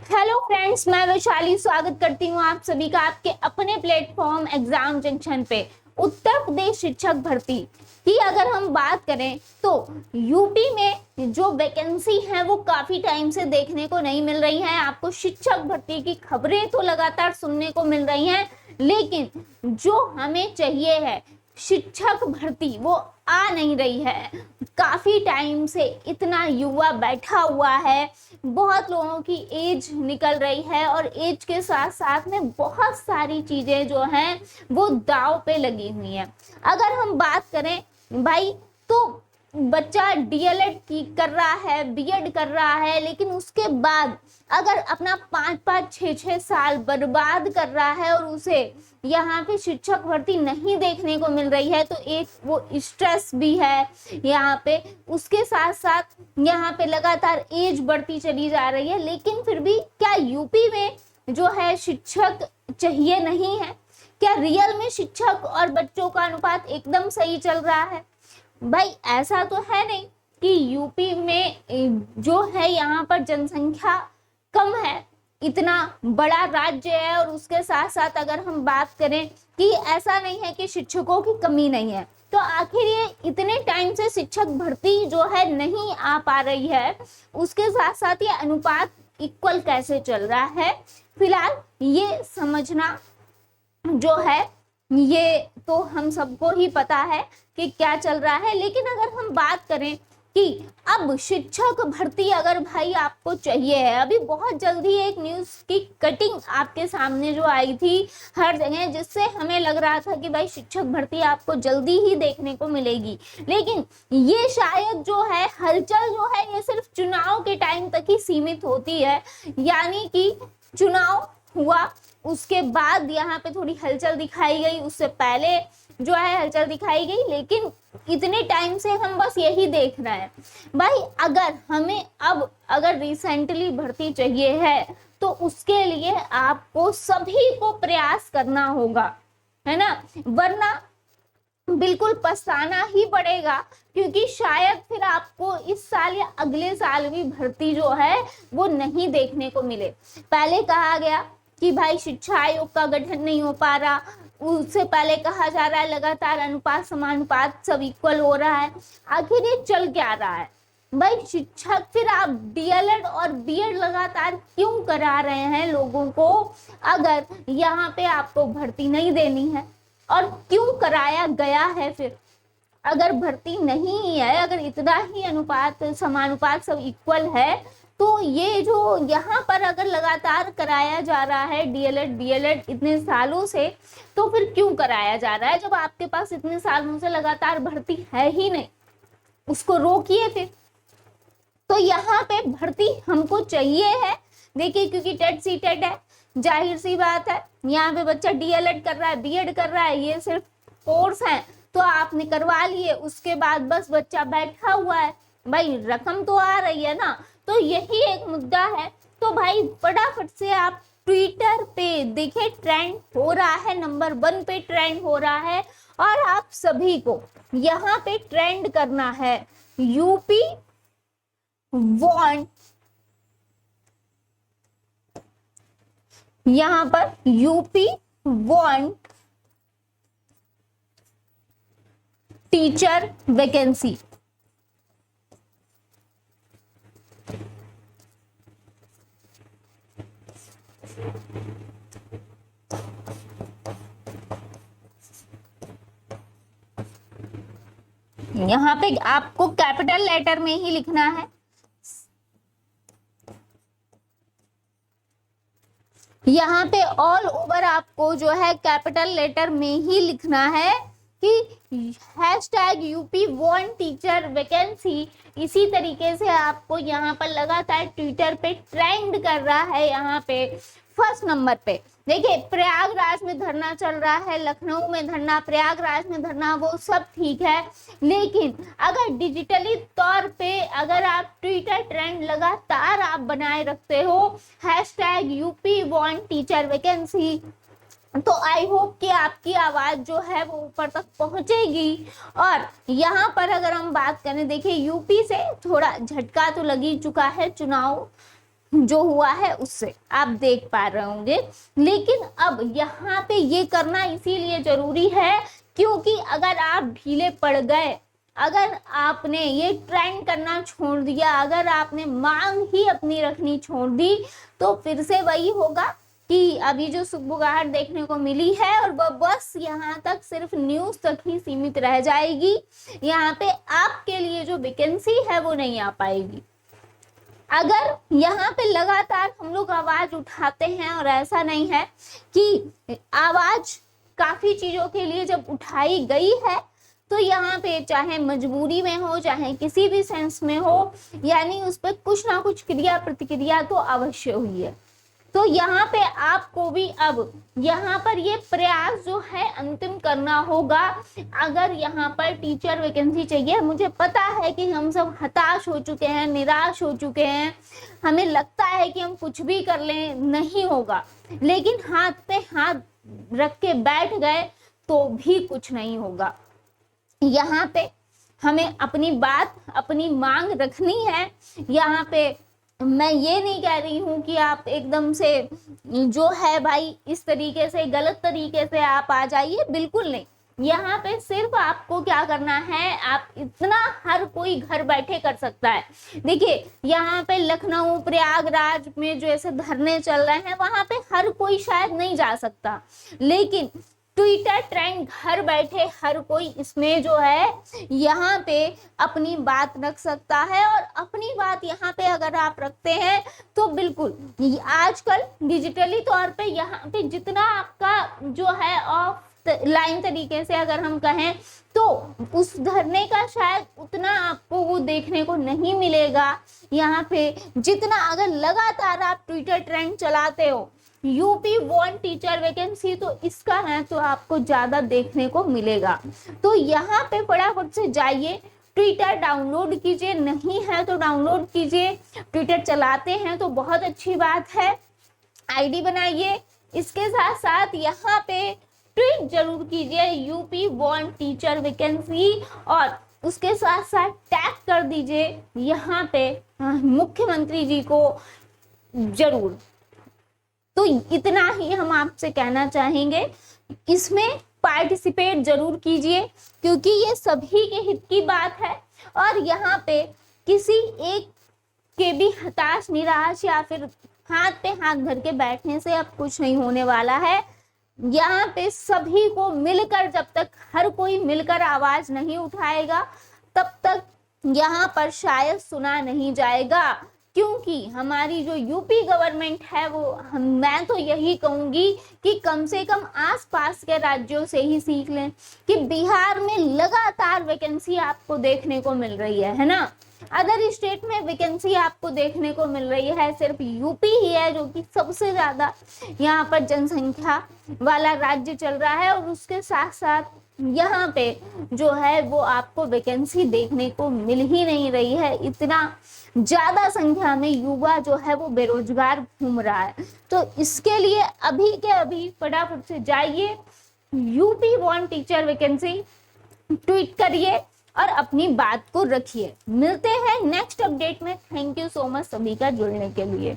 Hello friends, मैं वैशाली स्वागत करती हूँ आप सभी का आपके अपने प्लेटफॉर्म एग्जाम जंक्शन पे। उत्तर प्रदेश शिक्षक भर्ती की अगर हम बात करें तो यूपी में जो वैकेंसी है वो काफी टाइम से देखने को नहीं मिल रही है। आपको शिक्षक भर्ती की खबरें तो लगातार सुनने को मिल रही हैं, लेकिन जो हमें चाहिए है शिक्षक भर्ती वो आ नहीं रही है। काफी टाइम से इतना युवा बैठा हुआ है, बहुत लोगों की एज निकल रही है और एज के साथ साथ में बहुत सारी चीजें जो हैं वो दाव पे लगी हुई हैं। अगर हम बात करें भाई तो बच्चा डीएलएड की कर रहा है, बीएड कर रहा है, लेकिन उसके बाद अगर अपना 5-5 6-6 साल बर्बाद कर रहा है और उसे यहाँ पे शिक्षक भर्ती नहीं देखने को मिल रही है तो एक वो स्ट्रेस भी है यहाँ पे। उसके साथ साथ यहाँ पे लगातार एज बढ़ती चली जा रही है, लेकिन फिर भी क्या यूपी में जो है शिक्षक चाहिए नहीं है? क्या रियल में शिक्षक और बच्चों का अनुपात एकदम सही चल रहा है? भाई ऐसा तो है नहीं कि यूपी में जो है यहाँ पर जनसंख्या कम है, इतना बड़ा राज्य है, और उसके साथ साथ अगर हम बात करें कि ऐसा नहीं है कि शिक्षकों की कमी नहीं है, तो आखिर ये इतने टाइम से शिक्षक भर्ती जो है नहीं आ पा रही है, उसके साथ साथ ये अनुपात इक्वल कैसे चल रहा है? फिलहाल ये समझना जो है ये तो हम सबको ही पता है कि क्या चल रहा है। लेकिन अगर हम बात करें कि अब शिक्षक भर्ती अगर भाई आपको चाहिए है, अभी बहुत जल्दी एक न्यूज़ की कटिंग आपके सामने जो आई थी हर जगह, जिससे हमें लग रहा था कि भाई शिक्षक भर्ती आपको जल्दी ही देखने को मिलेगी, लेकिन ये शायद जो है हलचल जो है ये सिर्फ चुनाव के टाइम तक ही सीमित होती है। यानी कि चुनाव हुआ, उसके बाद यहाँ पे थोड़ी हलचल दिखाई गई, उससे पहले जो है हलचल दिखाई गई, लेकिन इतने टाइम से हम बस यही देख रहे हैं। भाई अगर हमें अब अगर रिसेंटली भर्ती चाहिए है तो उसके लिए आपको सभी को प्रयास करना होगा, है ना, वरना बिल्कुल पछताना ही पड़ेगा, क्योंकि शायद फिर आपको इस साल या अगले साल भी भर्ती जो है वो नहीं देखने को मिले। पहले कहा गया कि भाई शिक्षा आयोग का गठन नहीं हो पा रहा, उससे पहले कहा जा रहा है लगातार अनुपात समानुपात सब इक्वल हो रहा है। आखिर ये चल क्या रहा है भाई? शिक्षक फिर आप डीएलएड और बीएड लगातार क्यों करा रहे हैं लोगों को, अगर यहाँ पे आपको भर्ती नहीं देनी है? और क्यों कराया गया है फिर अगर भर्ती नहीं है? अगर इतना ही अनुपात समानुपात सब इक्वल है तो ये जो यहाँ पर अगर लगातार कराया जा रहा है डीएलएड बीएलएड इतने सालों से, तो फिर क्यों कराया जा रहा है जब आपके पास इतने सालों से लगातार भर्ती है ही नहीं? उसको रोकिए फिर। तो यहाँ पे भर्ती हमको चाहिए है, देखिए, क्योंकि टेट सी टेट है, जाहिर सी बात है यहाँ पे बच्चा डीएलएड कर रहा है, बीएड कर रहा है, ये सिर्फ कोर्स है तो आपने करवा लिए, उसके बाद बस बच्चा बैठा हुआ है। भाई रकम तो आ रही है ना, तो यही एक मुद्दा है। तो भाई फटाफट से आप ट्विटर पे देखिए, ट्रेंड हो रहा है, नंबर 1 पे ट्रेंड हो रहा है, और आप सभी को यहाँ पे ट्रेंड करना है, यूपी वांट, यहाँ पर यूपी वांट टीचर वैकेंसी। यहाँ पे आपको कैपिटल लेटर में ही लिखना है, यहाँ पे ऑल ओवर आपको जो है कैपिटल लेटर में ही लिखना है कि hashtag UP want teacher vacancy. इसी तरीके से आपको यहाँ पर लगातार ट्विटर पे ट्रेंड कर रहा है। यहाँ पे फर्स्ट नंबर पे देखिए, प्रयागराज में धरना चल रहा है, लखनऊ में धरना, प्रयागराज में धरना, वो सब ठीक है, लेकिन अगर डिजिटली तौर पे अगर आप ट्विटर ट्रेंड लगातार आप बनाए रखते हो hashtag UP want teacher vacancy, तो आई होप कि आपकी आवाज जो है वो ऊपर तक पहुंचेगी। और यहाँ पर अगर हम बात करें, देखिए यूपी से थोड़ा झटका तो लग ही चुका है, चुनाव जो हुआ है उससे आप देख पा रहे होंगे। लेकिन अब यहाँ पे ये करना इसीलिए जरूरी है क्योंकि अगर आप ढीले पड़ गए, अगर आपने ये ट्रेंड करना छोड़ दिया, अगर आपने मांग ही अपनी रखनी छोड़ दी, तो फिर से वही होगा कि अभी जो सुगबुगाहट देखने को मिली है और वह बस यहाँ तक सिर्फ न्यूज तक ही सीमित रह जाएगी। यहाँ पे आपके लिए जो वैकेंसी है वो नहीं आ पाएगी। अगर यहाँ पे लगातार हम लोग आवाज उठाते हैं, और ऐसा नहीं है कि आवाज काफी चीजों के लिए जब उठाई गई है तो यहाँ पे चाहे मजबूरी में हो चाहे किसी भी सेंस में हो, यानी उस पर कुछ ना कुछ क्रिया प्रतिक्रिया तो अवश्य हुई है। तो यहाँ पे आपको भी अब यहाँ पर ये प्रयास जो है अंतिम करना होगा। अगर यहाँ पर टीचर वैकेंसी चाहिए, मुझे पता है कि हम सब हताश हो चुके हैं, निराश हो चुके हैं, हमें लगता है कि हम कुछ भी कर लें नहीं होगा, लेकिन हाथ पे हाथ रख के बैठ गए तो भी कुछ नहीं होगा। यहाँ पे हमें अपनी बात, अपनी मांग रखनी है। यहाँ पे मैं ये नहीं कह रही हूँ कि आप एकदम से जो है भाई इस तरीके से गलत तरीके से आप आ जाइए, बिल्कुल नहीं। यहाँ पे सिर्फ आपको क्या करना है, आप इतना हर कोई घर बैठे कर सकता है। देखिए यहाँ पे लखनऊ प्रयागराज में जो ऐसे धरने चल रहे हैं वहां पे हर कोई शायद नहीं जा सकता, लेकिन ट्विटर ट्रेंड घर बैठे हर कोई इसमें जो है यहाँ पे अपनी बात रख सकता है। और अपनी बात यहाँ पे अगर आप रखते हैं तो बिल्कुल आजकल डिजिटली तौर पे यहाँ पे जितना आपका जो है ऑफ लाइन तरीके से अगर हम कहें तो उस धरने का शायद उतना आपको वो देखने को नहीं मिलेगा। यहाँ पे जितना अगर लगातार आप ट्विटर ट्रेंड चलाते हो यूपी वांट टीचर वैकेंसी, तो इसका है तो आपको ज्यादा देखने को मिलेगा। तो यहाँ पे फटाफट से जाइए, ट्विटर डाउनलोड कीजिए, नहीं है तो डाउनलोड कीजिए। ट्विटर चलाते हैं तो बहुत अच्छी बात है, आईडी बनाइए। इसके साथ साथ यहाँ पे ट्वीट जरूर कीजिए यूपी वांट टीचर वैकेंसी, और उसके साथ साथ टैग कर दीजिए यहाँ पे मुख्यमंत्री जी को जरूर। तो इतना ही हम आपसे कहना चाहेंगे, इसमें पार्टिसिपेट जरूर कीजिए क्योंकि ये सभी के हित की बात है। और यहाँ पे किसी एक के भी हताश निराश या फिर हाथ पे हाथ धर के बैठने से अब कुछ नहीं होने वाला है। यहाँ पे सभी को मिलकर, जब तक हर कोई मिलकर आवाज नहीं उठाएगा तब तक यहाँ पर शायद सुना नहीं जाएगा। क्योंकि हमारी जो यूपी गवर्नमेंट है वो मैं तो यही कहूंगी कि कम से कम आसपास के राज्यों से ही सीख लें कि बिहार में लगातार वैकेंसी आपको देखने को मिल रही है ना। अदर स्टेट में वैकेंसी आपको देखने को मिल रही है, सिर्फ यूपी ही है जो कि सबसे ज्यादा यहाँ पर जनसंख्या वाला राज्य चल रहा है। और उसके साथ साथ यहाँ पे जो है वो आपको वैकेंसी देखने को मिल ही नहीं रही है। इतना ज्यादा संख्या में युवा जो है वो बेरोजगार घूम रहा है। तो इसके लिए अभी के अभी फटाफट से जाइए, UP want teacher vacancy tweet करिए और अपनी बात को रखिए। मिलते हैं नेक्स्ट अपडेट में। थैंक यू सो मच सभी का जुड़ने के लिए।